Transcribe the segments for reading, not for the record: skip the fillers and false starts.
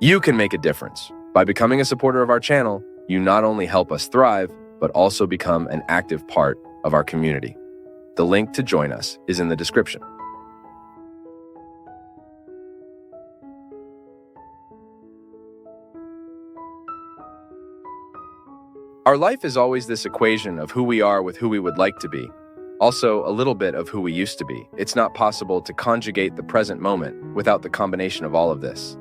You can make a difference. By becoming a supporter of our channel, you not only help us thrive, but also become an active part of our community. The link to join us is in the description. Our life is always this equation of who we are with who we would like to be. Also, a little bit of who we used to be. It's not possible to conjugate the present moment without the combination of all of this.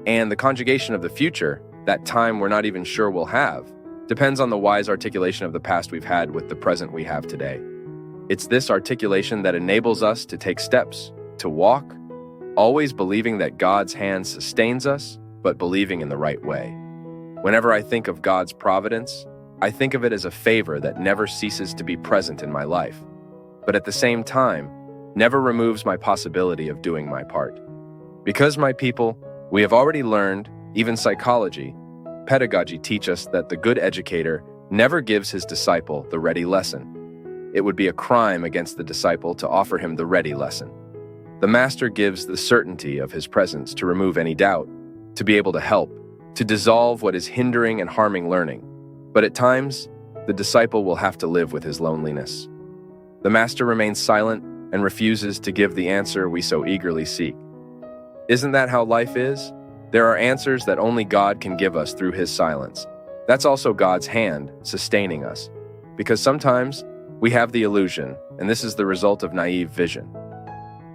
And the conjugation of the future, that time we're not even sure we'll have, depends on the wise articulation of the past we've had with the present we have today. It's this articulation that enables us to take steps, to walk, always believing that God's hand sustains us, but believing in the right way. Whenever I think of God's providence, I think of it as a favor that never ceases to be present in my life, but at the same time, never removes my possibility of doing my part. Because, my people, we have already learned, even psychology, pedagogy teach us that the good educator never gives his disciple the ready lesson. It would be a crime against the disciple to offer him the ready lesson. The master gives the certainty of his presence to remove any doubt, to be able to help, to dissolve what is hindering and harming learning. But at times, the disciple will have to live with his loneliness. The master remains silent and refuses to give the answer we so eagerly seek. Isn't that how life is? There are answers that only God can give us through his silence. That's also God's hand sustaining us. Because sometimes we have the illusion, and this is the result of naive vision.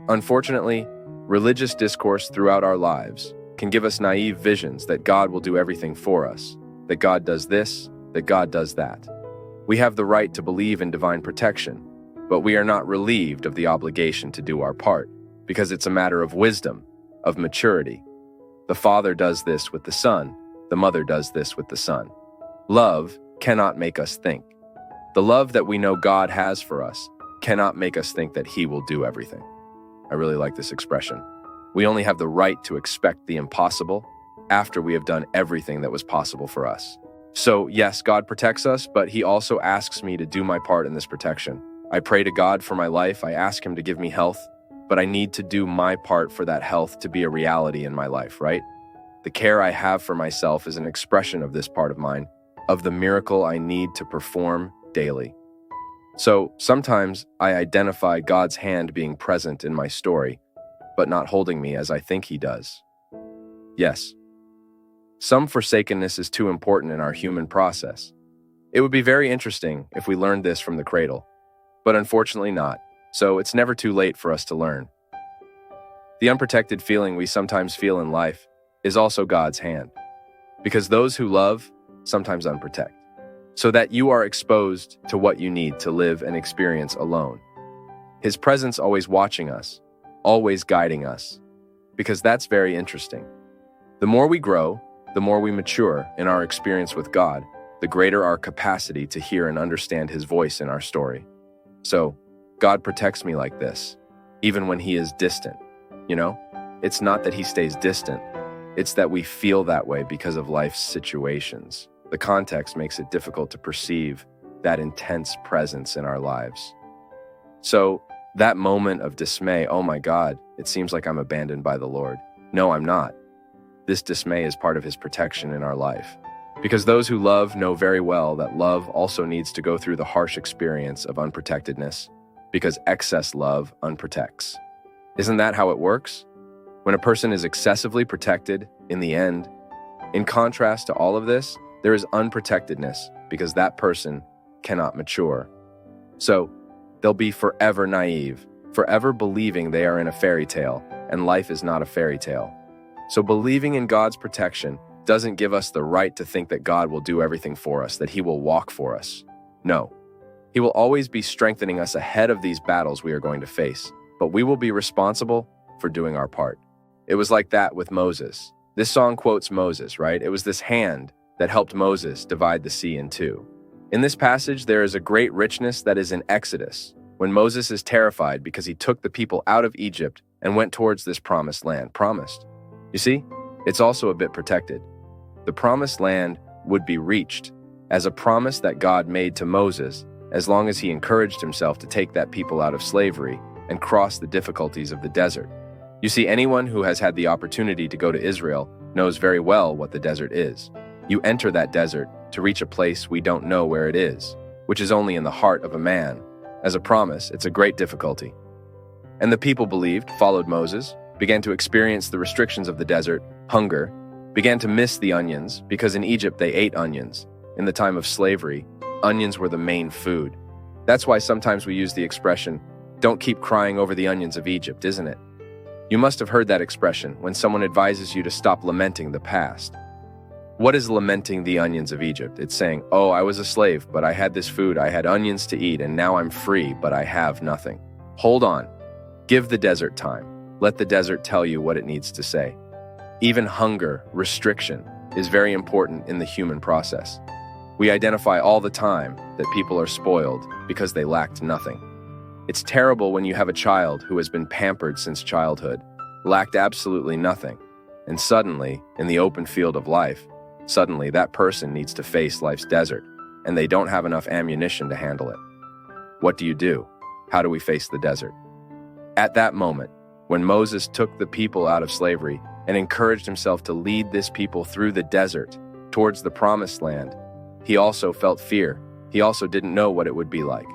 Unfortunately, religious discourse throughout our lives can give us naive visions that God will do everything for us, that God does this, that God does that. We have the right to believe in divine protection, but we are not relieved of the obligation to do our part, because it's a matter of wisdom, of maturity. The Father does this with the Son, the Mother does this with the Son. Love cannot make us think. The love that we know God has for us cannot make us think that He will do everything. I really like this expression. We only have the right to expect the impossible after we have done everything that was possible for us. So yes, God protects us, but He also asks me to do my part in this protection. I pray to God for my life. I ask Him to give me health, but I need to do my part for that health to be a reality in my life, right? The care I have for myself is an expression of this part of mine, of the miracle I need to perform daily. So sometimes I identify God's hand being present in my story, but not holding me as I think He does. Yes. Some forsakenness is too important in our human process. It would be very interesting if we learned this from the cradle, but unfortunately not, so it's never too late for us to learn. The unprotected feeling we sometimes feel in life is also God's hand, because those who love sometimes unprotect, so that you are exposed to what you need to live and experience alone. His presence always watching us, always guiding us, because that's very interesting. The more we grow, the more we mature in our experience with God, the greater our capacity to hear and understand His voice in our story. So, God protects me like this, even when He is distant. You know, it's not that He stays distant, it's that we feel that way because of life's situations. The context makes it difficult to perceive that intense presence in our lives. So, that moment of dismay, oh my God, it seems like I'm abandoned by the Lord. No, I'm not. This dismay is part of His protection in our life. Because those who love know very well that love also needs to go through the harsh experience of unprotectedness, because excess love unprotects. Isn't that how it works? When a person is excessively protected, in the end, in contrast to all of this, there is unprotectedness because that person cannot mature. So, they'll be forever naive, forever believing they are in a fairy tale, and life is not a fairy tale. So believing in God's protection doesn't give us the right to think that God will do everything for us, that He will walk for us. No. He will always be strengthening us ahead of these battles we are going to face, but we will be responsible for doing our part. It was like that with Moses. This song quotes Moses, right? It was this hand that helped Moses divide the sea in two. In this passage, there is a great richness that is in Exodus, when Moses is terrified because he took the people out of Egypt and went towards this promised land, promised. You see, it's also a bit protected. The promised land would be reached as a promise that God made to Moses as long as he encouraged himself to take that people out of slavery and cross the difficulties of the desert. You see, anyone who has had the opportunity to go to Israel knows very well what the desert is. You enter that desert to reach a place we don't know where it is, which is only in the heart of a man. As a promise, it's a great difficulty. And the people believed, followed Moses, began to experience the restrictions of the desert, hunger, began to miss the onions, because in Egypt they ate onions. In the time of slavery, onions were the main food. That's why sometimes we use the expression, "Don't keep crying over the onions of Egypt," isn't it? You must have heard that expression when someone advises you to stop lamenting the past. What is lamenting the onions of Egypt? It's saying, "Oh, I was a slave, but I had this food, I had onions to eat, and now I'm free, but I have nothing." Hold on. Give the desert time. Let the desert tell you what it needs to say. Even hunger, restriction, is very important in the human process. We identify all the time that people are spoiled because they lacked nothing. It's terrible when you have a child who has been pampered since childhood, lacked absolutely nothing, and suddenly, in the open field of life, suddenly that person needs to face life's desert, and they don't have enough ammunition to handle it. What do? How do we face the desert? At that moment, when Moses took the people out of slavery and encouraged himself to lead this people through the desert towards the promised land, he also felt fear. He also didn't know what it would be like.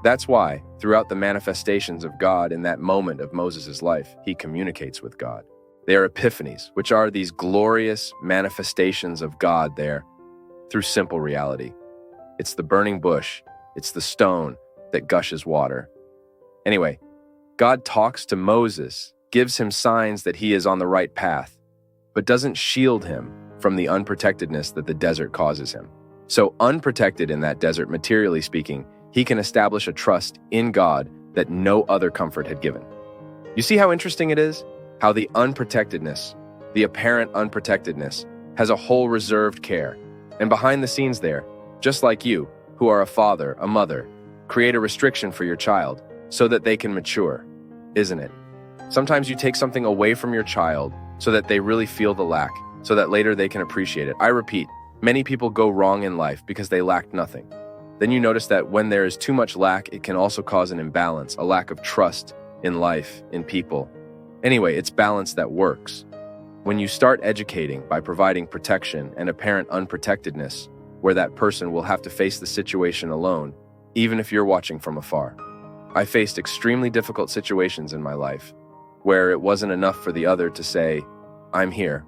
That's why, throughout the manifestations of God in that moment of Moses' life, he communicates with God. They are epiphanies, which are these glorious manifestations of God there through simple reality. It's the burning bush, it's the stone that gushes water. Anyway, God talks to Moses, gives him signs that he is on the right path, but doesn't shield him from the unprotectedness that the desert causes him. So unprotected in that desert, materially speaking, he can establish a trust in God that no other comfort had given. You see how interesting it is? How the unprotectedness, the apparent unprotectedness, has a whole reserved care. And behind the scenes there, just like you, who are a father, a mother, create a restriction for your child so that they can mature, isn't it? Sometimes you take something away from your child so that they really feel the lack, so that later they can appreciate it. I repeat, many people go wrong in life because they lacked nothing. Then you notice that when there is too much lack, it can also cause an imbalance, a lack of trust in life, in people. Anyway, it's balance that works. When you start educating by providing protection and apparent unprotectedness, where that person will have to face the situation alone, even if you're watching from afar. I faced extremely difficult situations in my life, where it wasn't enough for the other to say, "I'm here."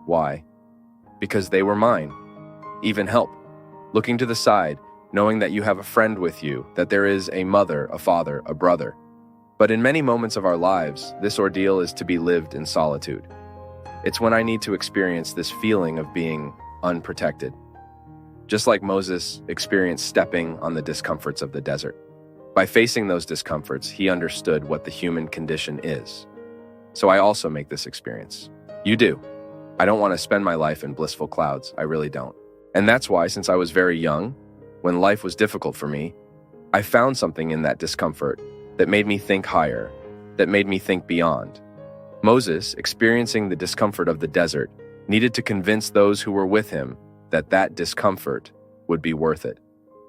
Why? Because they were mine. Even help. Looking to the side, knowing that you have a friend with you, that there is a mother, a father, a brother. But in many moments of our lives, this ordeal is to be lived in solitude. It's when I need to experience this feeling of being unprotected. Just like Moses experienced stepping on the discomforts of the desert. By facing those discomforts, he understood what the human condition is. So I also make this experience. You do. I don't want to spend my life in blissful clouds. I really don't. And that's why, since I was very young, when life was difficult for me, I found something in that discomfort that made me think higher, that made me think beyond. Moses, experiencing the discomfort of the desert, needed to convince those who were with him that that discomfort would be worth it.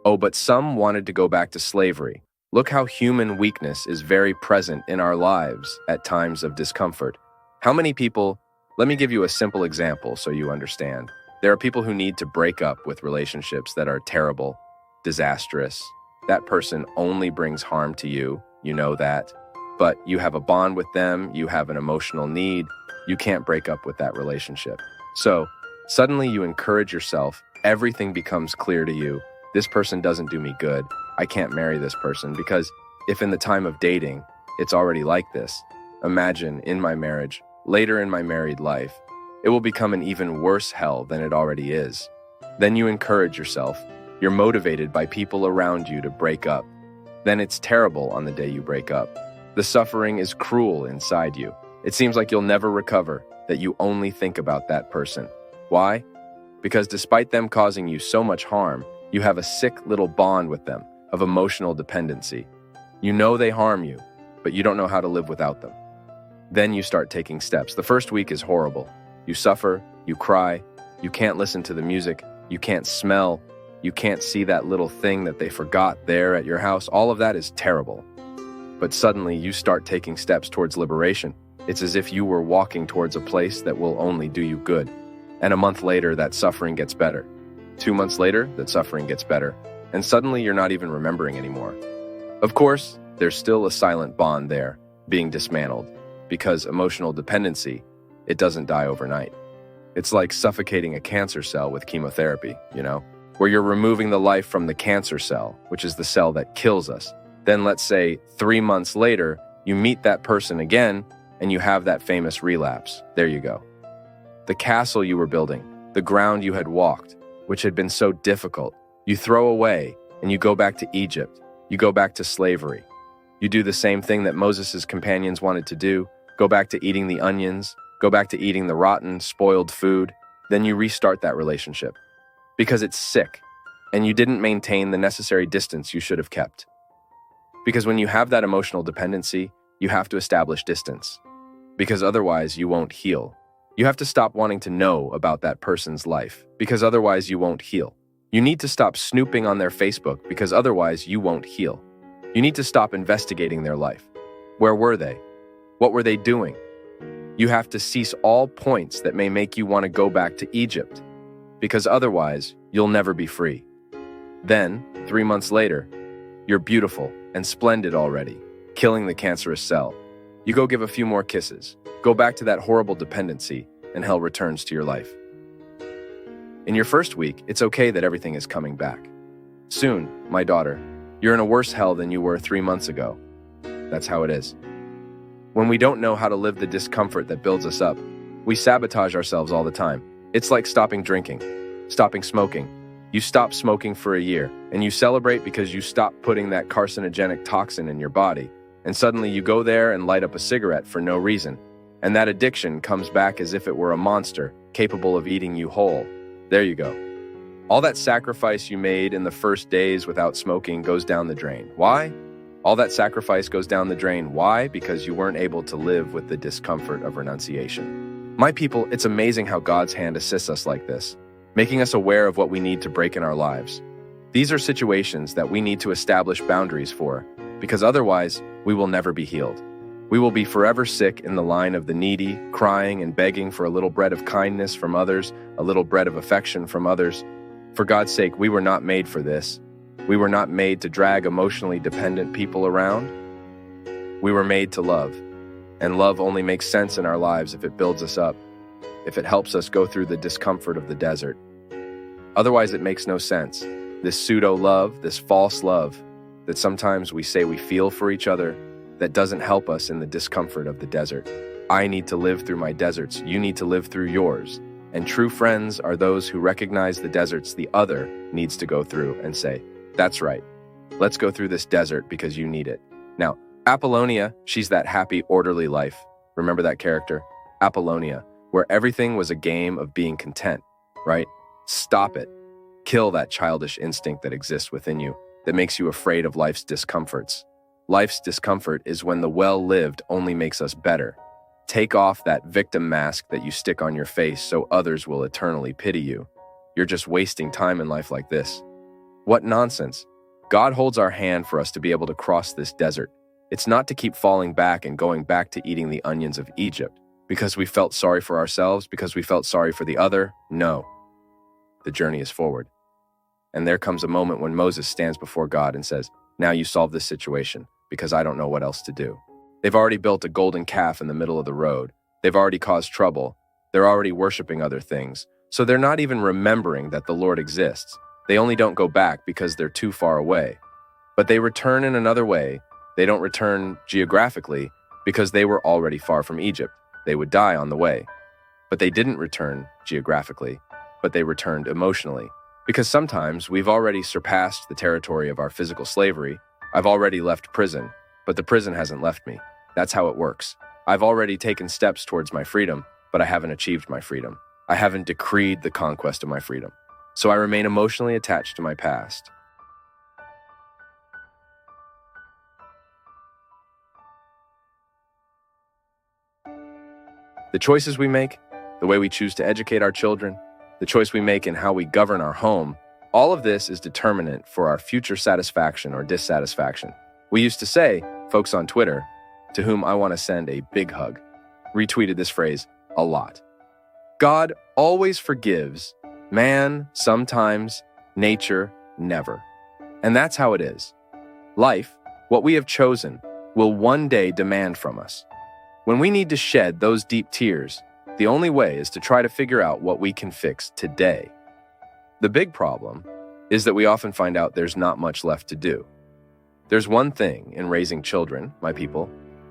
Oh, but some wanted to go back to slavery. Look how human weakness is very present in our lives at times of discomfort. How many people, let me give you a simple example so you understand. There are people who need to break up with relationships that are terrible, disastrous. That person only brings harm to you, you know that. But you have a bond with them, you have an emotional need, you can't break up with that relationship. So, suddenly you encourage yourself, everything becomes clear to you. This person doesn't do me good. I can't marry this person because if in the time of dating, it's already like this, imagine in my marriage, later in my married life, it will become an even worse hell than it already is. Then you encourage yourself. You're motivated by people around you to break up. Then it's terrible on the day you break up. The suffering is cruel inside you. It seems like you'll never recover, that you only think about that person. Why? Because despite them causing you so much harm, you have a sick little bond with them of emotional dependency. You know they harm you, but you don't know how to live without them. Then you start taking steps. The first week is horrible. You suffer, you cry, you can't listen to the music, you can't smell, you can't see that little thing that they forgot there at your house. All of that is terrible. But suddenly you start taking steps towards liberation. It's as if you were walking towards a place that will only do you good. And a month later, that suffering gets better. 2 months later, that suffering gets better. And suddenly you're not even remembering anymore. Of course, there's still a silent bond there, being dismantled, because emotional dependency, it doesn't die overnight. It's like suffocating a cancer cell with chemotherapy, where you're removing the life from the cancer cell, which is the cell that kills us. Then let's say 3 months later, you meet that person again, and you have that famous relapse. There you go. The castle you were building, the ground you had walked, which had been so difficult, you throw away, and you go back to Egypt. You go back to slavery. You do the same thing that Moses' companions wanted to do, go back to eating the onions, go back to eating the rotten, spoiled food. Then you restart that relationship. Because it's sick, and you didn't maintain the necessary distance you should have kept. Because when you have that emotional dependency, you have to establish distance. Because otherwise you won't heal. You have to stop wanting to know about that person's life, because otherwise you won't heal. You need to stop snooping on their Facebook, because otherwise you won't heal. You need to stop investigating their life. Where were they? What were they doing? You have to cease all points that may make you want to go back to Egypt, because otherwise you'll never be free. Then, 3 months later, you're beautiful and splendid already, killing the cancerous cell. You go give a few more kisses, go back to that horrible dependency, and hell returns to your life. In your first week, it's okay that everything is coming back. Soon, my daughter, you're in a worse hell than you were 3 months ago. That's how it is. When we don't know how to live the discomfort that builds us up, we sabotage ourselves all the time. It's like stopping drinking, stopping smoking. You stop smoking for a year, and you celebrate because you stop putting that carcinogenic toxin in your body, and suddenly you go there and light up a cigarette for no reason, and that addiction comes back as if it were a monster, capable of eating you whole. There you go. All that sacrifice you made in the first days without smoking goes down the drain. Why? All that sacrifice goes down the drain. Why? Because you weren't able to live with the discomfort of renunciation. My people, it's amazing how God's hand assists us like this, making us aware of what we need to break in our lives. These are situations that we need to establish boundaries for, because otherwise, we will never be healed. We will be forever sick in the line of the needy, crying and begging for a little bread of kindness from others, a little bread of affection from others. For God's sake, we were not made for this. We were not made to drag emotionally dependent people around. We were made to love. And love only makes sense in our lives if it builds us up, if it helps us go through the discomfort of the desert. Otherwise, it makes no sense. This pseudo-love, this false love that sometimes we say we feel for each other, that doesn't help us in the discomfort of the desert. I need to live through my deserts. You need to live through yours. And true friends are those who recognize the deserts the other needs to go through and say, that's right. Let's go through this desert because you need it. Now, Apollonia, she's that happy, orderly life. Remember that character? Apollonia, where everything was a game of being content, right? Stop it. Kill that childish instinct that exists within you that makes you afraid of life's discomforts. Life's discomfort is when the well-lived only makes us better. Take off that victim mask that you stick on your face so others will eternally pity you. You're just wasting time in life like this. What nonsense. God holds our hand for us to be able to cross this desert. It's not to keep falling back and going back to eating the onions of Egypt because we felt sorry for ourselves, because we felt sorry for the other. No. The journey is forward. And there comes a moment when Moses stands before God and says, now you solve this situation because I don't know what else to do. They've already built a golden calf in the middle of the road. They've already caused trouble. They're already worshiping other things. So they're not even remembering that the Lord exists. They only don't go back because they're too far away. But they return in another way. They don't return geographically because they were already far from Egypt. They would die on the way. But they didn't return geographically, but they returned emotionally. Because sometimes we've already surpassed the territory of our physical slavery. I've already left prison, but the prison hasn't left me. That's how it works. I've already taken steps towards my freedom, but I haven't achieved my freedom. I haven't decreed the conquest of my freedom. So I remain emotionally attached to my past. The choices we make, the way we choose to educate our children, the choice we make in how we govern our home, all of this is determinant for our future satisfaction or dissatisfaction. We used to say, folks on Twitter, to whom I want to send a big hug, retweeted this phrase a lot. God always forgives, man sometimes, nature never. And that's how it is. Life, what we have chosen, will one day demand from us. When we need to shed those deep tears, the only way is to try to figure out what we can fix today. The big problem is that we often find out there's not much left to do. There's one thing in raising children, my people,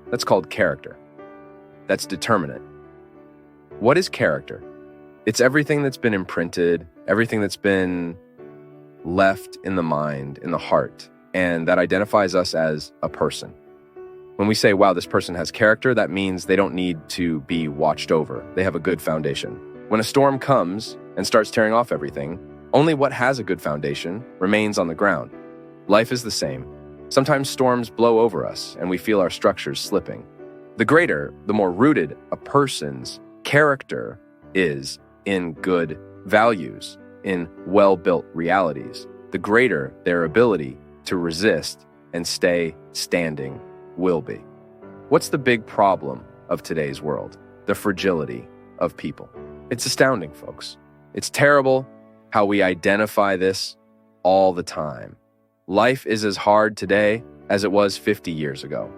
that's called character. That's determinate. What is character? It's everything that's been imprinted, everything that's been left in the mind, in the heart, and that identifies us as a person. When we say, wow, this person has character, that means they don't need to be watched over. They have a good foundation. When a storm comes and starts tearing off everything, only what has a good foundation remains on the ground. Life is the same. Sometimes storms blow over us and we feel our structures slipping. The greater, the more rooted a person's character is in good values, in well-built realities, the greater their ability to resist and stay standing will be. What's the big problem of today's world? The fragility of people. It's astounding, folks. It's terrible how we identify this all the time. Life is as hard today as it was 50 years ago.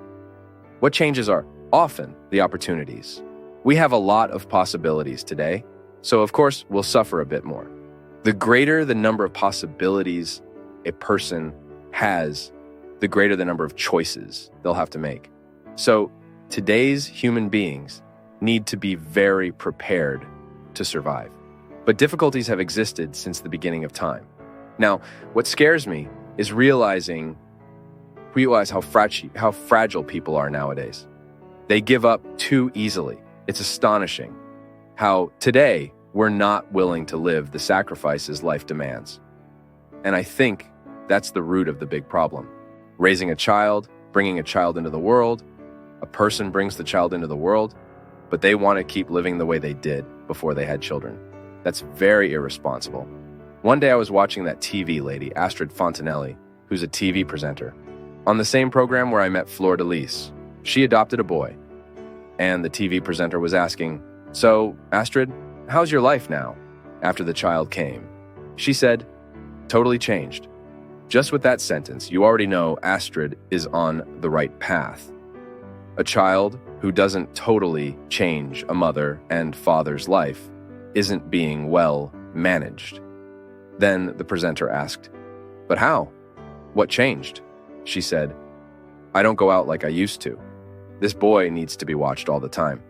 What changes are often the opportunities. We have a lot of possibilities today, so of course we'll suffer a bit more. The greater the number of possibilities a person has, the greater the number of choices they'll have to make. So today's human beings need to be very prepared to survive. But difficulties have existed since the beginning of time. Now, what scares me is realize how fragile people are nowadays. They give up too easily. It's astonishing how today we're not willing to live the sacrifices life demands. And I think that's the root of the big problem. Raising a child, bringing a child into the world, a person brings the child into the world, but they want to keep living the way they did before they had children. That's very irresponsible. One day I was watching that TV lady, Astrid Fontanelli, who's a TV presenter. On the same program where I met Fleur de Lis, she adopted a boy. And the TV presenter was asking, "So, Astrid, how's your life now?" After the child came. She said, "Totally changed." Just with that sentence, you already know Astrid is on the right path. A child who doesn't totally change a mother and father's life isn't being well managed. Then the presenter asked, "But how? What changed?" She said, "I don't go out like I used to. This boy needs to be watched all the time.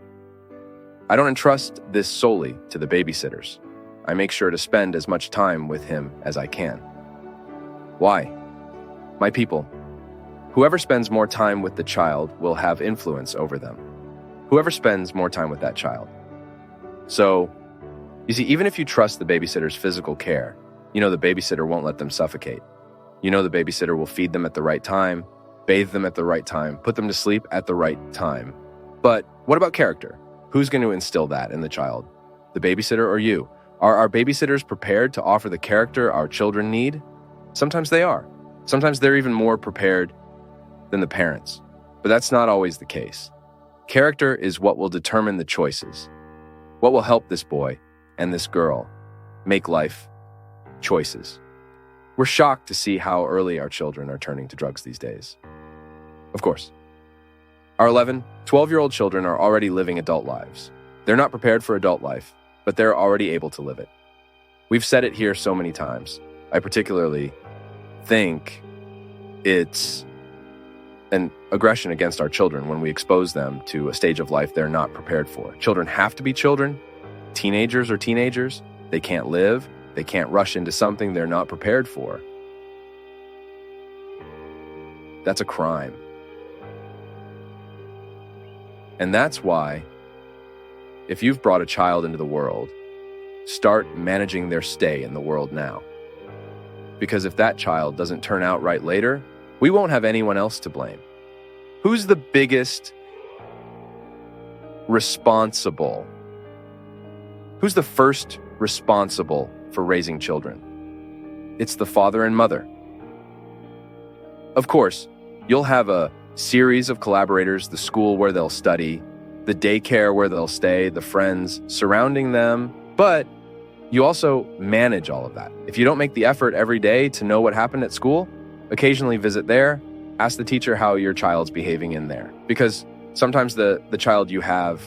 I don't entrust this solely to the babysitters. I make sure to spend as much time with him as I can." Why? My people, whoever spends more time with the child will have influence over them. Whoever spends more time with that child. So, you see, even if you trust the babysitter's physical care, you know the babysitter won't let them suffocate. You know the babysitter will feed them at the right time, bathe them at the right time, put them to sleep at the right time. But what about character? Who's going to instill that in the child? The babysitter or you? Are our babysitters prepared to offer the character our children need? Sometimes they are. Sometimes they're even more prepared than the parents. But that's not always the case. Character is what will determine the choices. What will help this boy and this girl make life choices. We're shocked to see how early our children are turning to drugs these days. Of course. Our 11, 12-year-old children are already living adult lives. They're not prepared for adult life, but they're already able to live it. We've said it here so many times. I particularly think it's an aggression against our children when we expose them to a stage of life they're not prepared for. Children have to be children. Teenagers are teenagers. They can't live. They can't rush into something they're not prepared for. That's a crime. And that's why, if you've brought a child into the world, start managing their stay in the world now. Because if that child doesn't turn out right later, we won't have anyone else to blame. Who's the biggest responsible? Who's the first responsible for raising children? It's the father and mother. Of course, you'll have a series of collaborators, the school where they'll study, the daycare where they'll stay, the friends surrounding them, but you also manage all of that. If you don't make the effort every day to know what happened at school, occasionally visit there, ask the teacher how your child's behaving in there. Because sometimes the child you have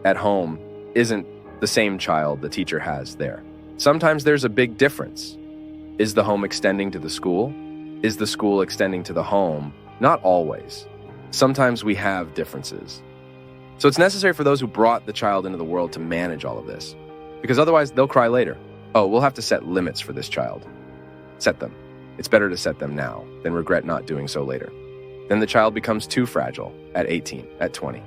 at home isn't the same child the teacher has there. Sometimes there's a big difference. Is the home extending to the school? Is the school extending to the home? Not always. Sometimes we have differences. So it's necessary for those who brought the child into the world to manage all of this, because otherwise they'll cry later. Oh, we'll have to set limits for this child. Set them. It's better to set them now than regret not doing so later. Then the child becomes too fragile at 18, at 20.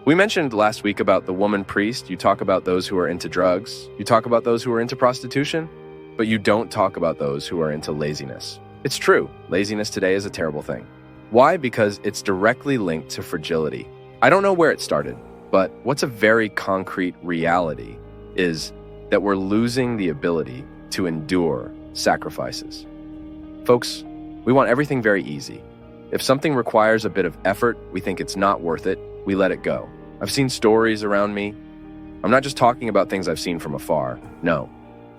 We mentioned last week about the woman priest. You talk about those who are into drugs. You talk about those who are into prostitution, but you don't talk about those who are into laziness. It's true. Laziness today is a terrible thing. Why? Because it's directly linked to fragility. I don't know where it started, but what's a very concrete reality is that we're losing the ability to endure sacrifices. Folks, we want everything very easy. If something requires a bit of effort, we think it's not worth it, we let it go. I've seen stories around me. I'm not just talking about things I've seen from afar. No,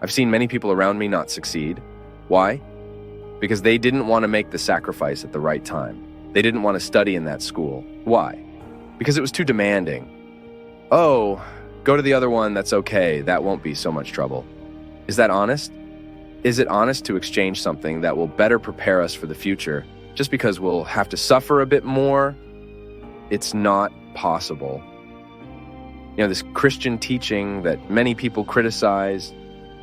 I've seen many people around me not succeed. Why? Because they didn't want to make the sacrifice at the right time. They didn't want to study in that school. Why? Because it was too demanding. Oh, go to the other one, that's okay, that won't be so much trouble. Is that honest? Is it honest to exchange something that will better prepare us for the future just because we'll have to suffer a bit more? It's not possible. You know, this Christian teaching that many people criticize,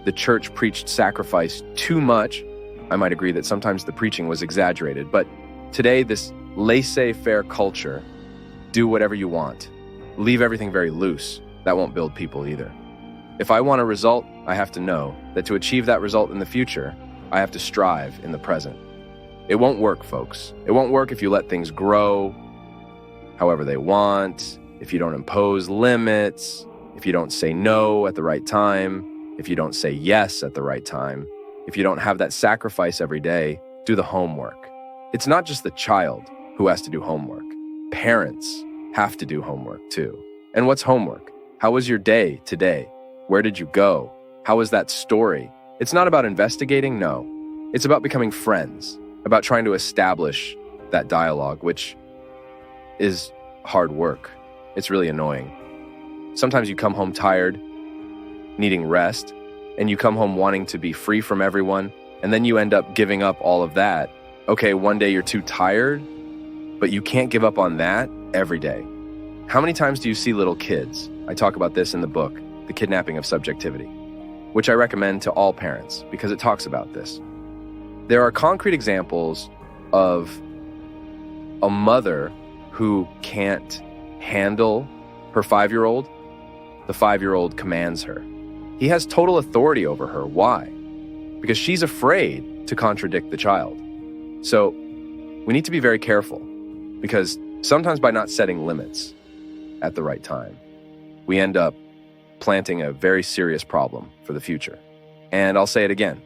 the church preached sacrifice too much. I might agree that sometimes the preaching was exaggerated, but today this laissez-faire culture, do whatever you want, leave everything very loose, that won't build people either. If I want a result, I have to know that to achieve that result in the future, I have to strive in the present. It won't work, folks. It won't work if you let things grow however they want, if you don't impose limits, if you don't say no at the right time, if you don't say yes at the right time, if you don't have that sacrifice every day, do the homework. It's not just the child who has to do homework. Parents have to do homework too. And what's homework? How was your day today? Where did you go? How was that story? It's not about investigating, no. It's about becoming friends, about trying to establish that dialogue, which is hard work. It's really annoying. Sometimes you come home tired, needing rest, and you come home wanting to be free from everyone, and then you end up giving up all of that. Okay, one day you're too tired, but you can't give up on that every day. How many times do you see little kids? I talk about this in the book, The Kidnapping of Subjectivity, which I recommend to all parents because it talks about this. There are concrete examples of a mother who can't handle her 5-year-old. The 5-year-old commands her. He has total authority over her. Why? Because she's afraid to contradict the child. So we need to be very careful because sometimes by not setting limits at the right time, we end up planting a very serious problem for the future. And I'll say it again,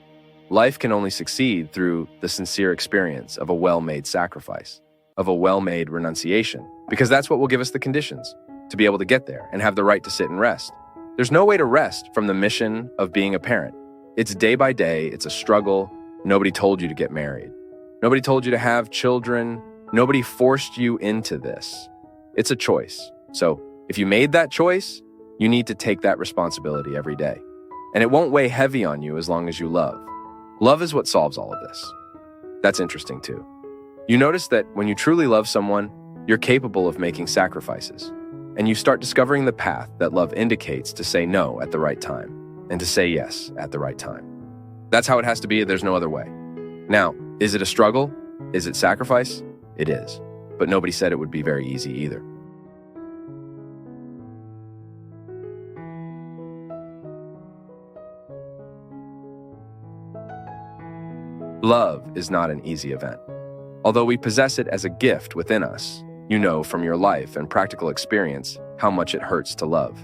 life can only succeed through the sincere experience of a well-made sacrifice, of a well-made renunciation, because that's what will give us the conditions to be able to get there and have the right to sit and rest. There's no way to rest from the mission of being a parent. It's day by day, it's a struggle. Nobody told you to get married. Nobody told you to have children. Nobody forced you into this. It's a choice. So if you made that choice, you need to take that responsibility every day. And it won't weigh heavy on you as long as you love. Love is what solves all of this. That's interesting too. You notice that when you truly love someone, you're capable of making sacrifices. And you start discovering the path that love indicates to say no at the right time and to say yes at the right time. That's how it has to be. There's no other way. Now, is it a struggle? Is it sacrifice? It is. But nobody said it would be very easy either. Love is not an easy event. Although we possess it as a gift within us, you know from your life and practical experience how much it hurts to love.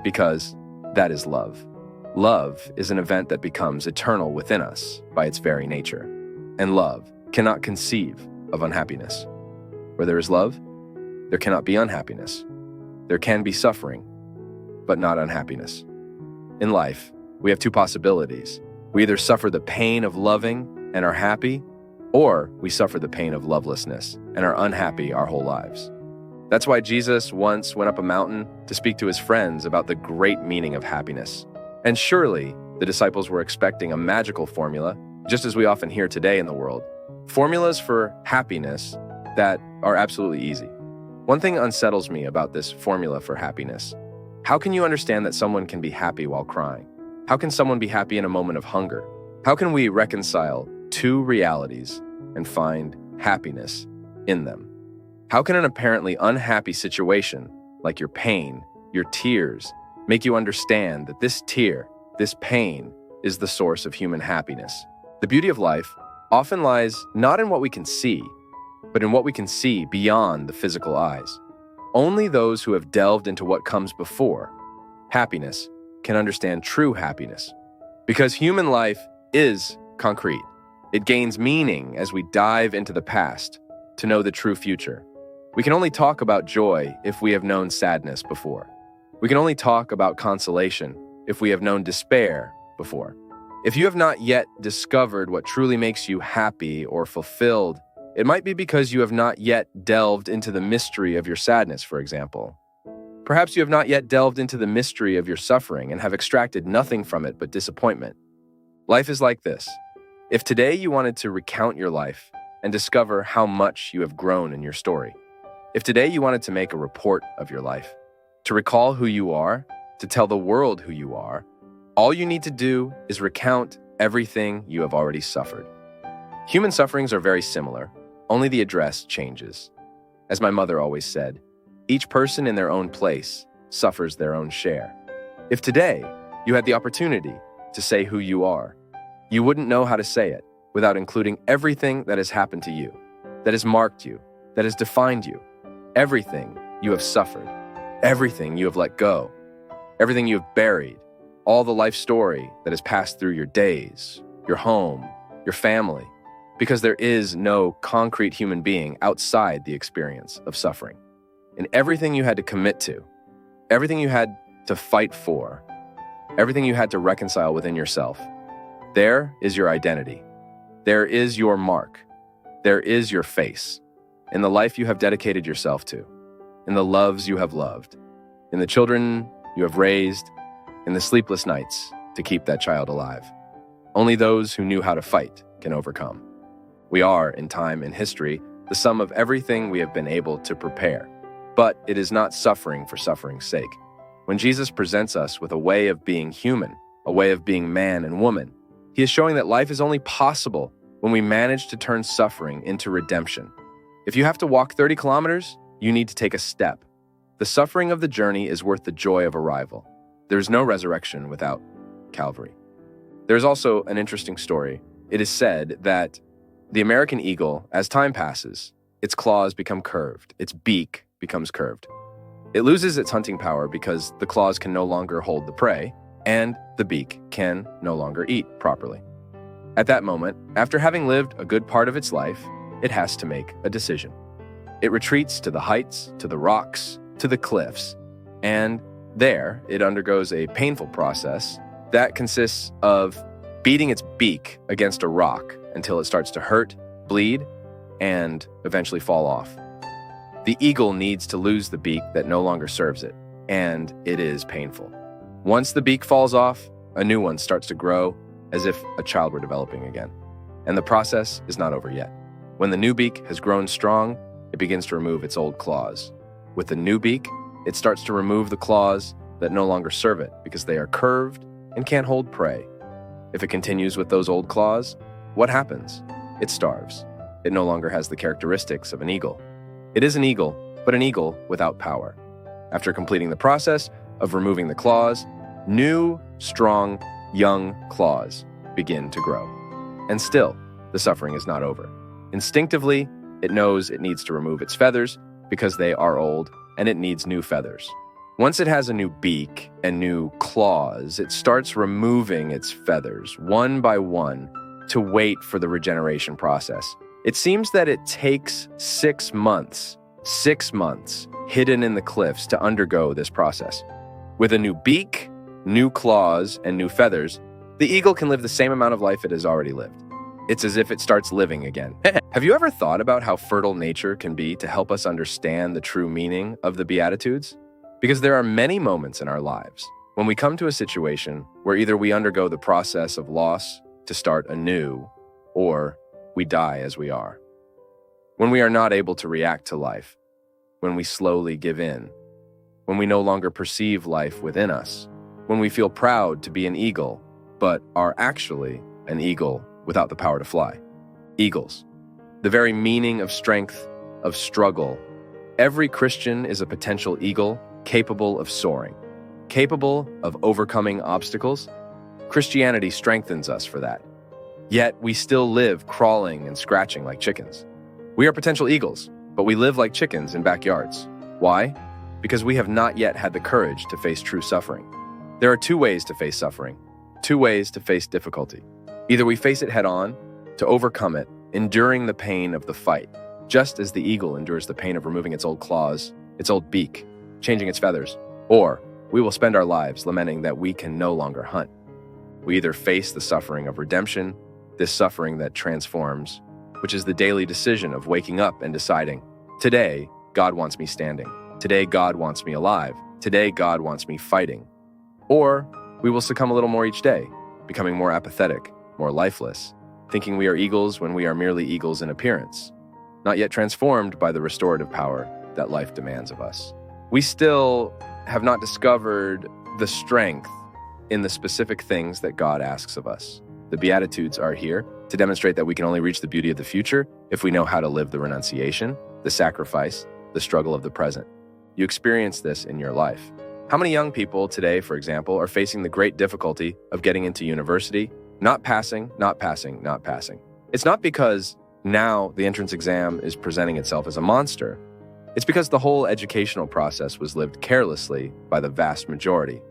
Because that is love. Love is an event that becomes eternal within us by its very nature. And love cannot conceive of unhappiness. Where there is love, there cannot be unhappiness. There can be suffering, but not unhappiness. In life, we have two possibilities. We either suffer the pain of loving and are happy, or we suffer the pain of lovelessness and are unhappy our whole lives. That's why Jesus once went up a mountain to speak to his friends about the great meaning of happiness. And surely, the disciples were expecting a magical formula, just as we often hear today in the world. Formulas for happiness that are absolutely easy. One thing unsettles me about this formula for happiness. How can you understand that someone can be happy while crying? How can someone be happy in a moment of hunger? How can we reconcile two realities and find happiness in them? How can an apparently unhappy situation, like your pain, your tears, make you understand that this tear, this pain, is the source of human happiness? The beauty of life often lies not in what we can see, but in what we can see beyond the physical eyes. Only those who have delved into what comes before happiness can understand true happiness. Because human life is concrete. It gains meaning as we dive into the past to know the true future. We can only talk about joy if we have known sadness before. We can only talk about consolation if we have known despair before. If you have not yet discovered what truly makes you happy or fulfilled, it might be because you have not yet delved into the mystery of your sadness, for example. Perhaps you have not yet delved into the mystery of your suffering and have extracted nothing from it but disappointment. Life is like this. If today you wanted to recount your life and discover how much you have grown in your story, if today you wanted to make a report of your life, to recall who you are, to tell the world who you are, all you need to do is recount everything you have already suffered. Human sufferings are very similar, only the address changes. As my mother always said, each person in their own place suffers their own share. If today you had the opportunity to say who you are, you wouldn't know how to say it without including everything that has happened to you, that has marked you, that has defined you, everything you have suffered, everything you have let go, everything you have buried, all the life story that has passed through your days, your home, your family, because there is no concrete human being outside the experience of suffering. And everything you had to commit to, everything you had to fight for, everything you had to reconcile within yourself, there is your identity. There is your mark. There is your face in the life you have dedicated yourself to, in the loves you have loved, in the children you have raised, in the sleepless nights to keep that child alive. Only those who knew how to fight can overcome. We are, in time and history, the sum of everything we have been able to prepare. But it is not suffering for suffering's sake. When Jesus presents us with a way of being human, a way of being man and woman, he is showing that life is only possible when we manage to turn suffering into redemption. If you have to walk 30 kilometers, you need to take a step. The suffering of the journey is worth the joy of arrival. There is no resurrection without Calvary. There is also an interesting story. It is said that the American eagle, as time passes, its claws become curved, its beak becomes curved. It loses its hunting power because the claws can no longer hold the prey, and the beak can no longer eat properly. At that moment, after having lived a good part of its life, it has to make a decision. It retreats to the heights, to the rocks, to the cliffs, and there it undergoes a painful process that consists of beating its beak against a rock until it starts to hurt, bleed, and eventually fall off. The eagle needs to lose the beak that no longer serves it, and it is painful. Once the beak falls off, a new one starts to grow as if a child were developing again. And the process is not over yet. When the new beak has grown strong, it begins to remove its old claws. With the new beak, it starts to remove the claws that no longer serve it because they are curved and can't hold prey. If it continues with those old claws, what happens? It starves. It no longer has the characteristics of an eagle. It is an eagle, but an eagle without power. After completing the process of removing the claws, new, strong, young claws begin to grow. And still, the suffering is not over. Instinctively, it knows it needs to remove its feathers because they are old and it needs new feathers. Once it has a new beak and new claws, it starts removing its feathers one by one to wait for the regeneration process. It seems that it takes 6 months 6 months hidden in the cliffs to undergo this process. With a new beak, new claws, and new feathers, the eagle can live the same amount of life it has already lived. It's as if it starts living again. Have you ever thought about how fertile nature can be to help us understand the true meaning of the Beatitudes? Because there are many moments in our lives when we come to a situation where either we undergo the process of loss to start anew, or we die as we are. When we are not able to react to life, when we slowly give in, when we no longer perceive life within us, when we feel proud to be an eagle, but are actually an eagle without the power to fly. Eagles, the very meaning of strength, of struggle. Every Christian is a potential eagle capable of soaring, capable of overcoming obstacles. Christianity strengthens us for that. Yet we still live crawling and scratching like chickens. We are potential eagles, but we live like chickens in backyards. Why? Because we have not yet had the courage to face true suffering. There are 2 ways to face suffering, 2 ways to face difficulty. Either we face it head on, to overcome it, enduring the pain of the fight, just as the eagle endures the pain of removing its old claws, its old beak, changing its feathers, or we will spend our lives lamenting that we can no longer hunt. We either face the suffering of redemption, this suffering that transforms, which is the daily decision of waking up and deciding, today, God wants me standing. Today, God wants me alive. Today, God wants me fighting. Or we will succumb a little more each day, becoming more apathetic, more lifeless, thinking we are eagles when we are merely eagles in appearance, not yet transformed by the restorative power that life demands of us. We still have not discovered the strength in the specific things that God asks of us. The Beatitudes are here to demonstrate that we can only reach the beauty of the future if we know how to live the renunciation, the sacrifice, the struggle of the present. You experience this in your life. How many young people today, for example, are facing the great difficulty of getting into university, not passing, not passing, not passing? It's not because now the entrance exam is presenting itself as a monster. It's because the whole educational process was lived carelessly by the vast majority.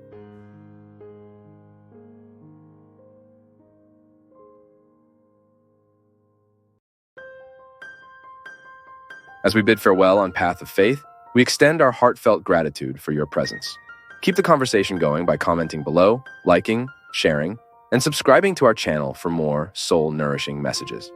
As we bid farewell on Path of Faith, we extend our heartfelt gratitude for your presence. Keep the conversation going by commenting below, liking, sharing, and subscribing to our channel for more soul-nourishing messages.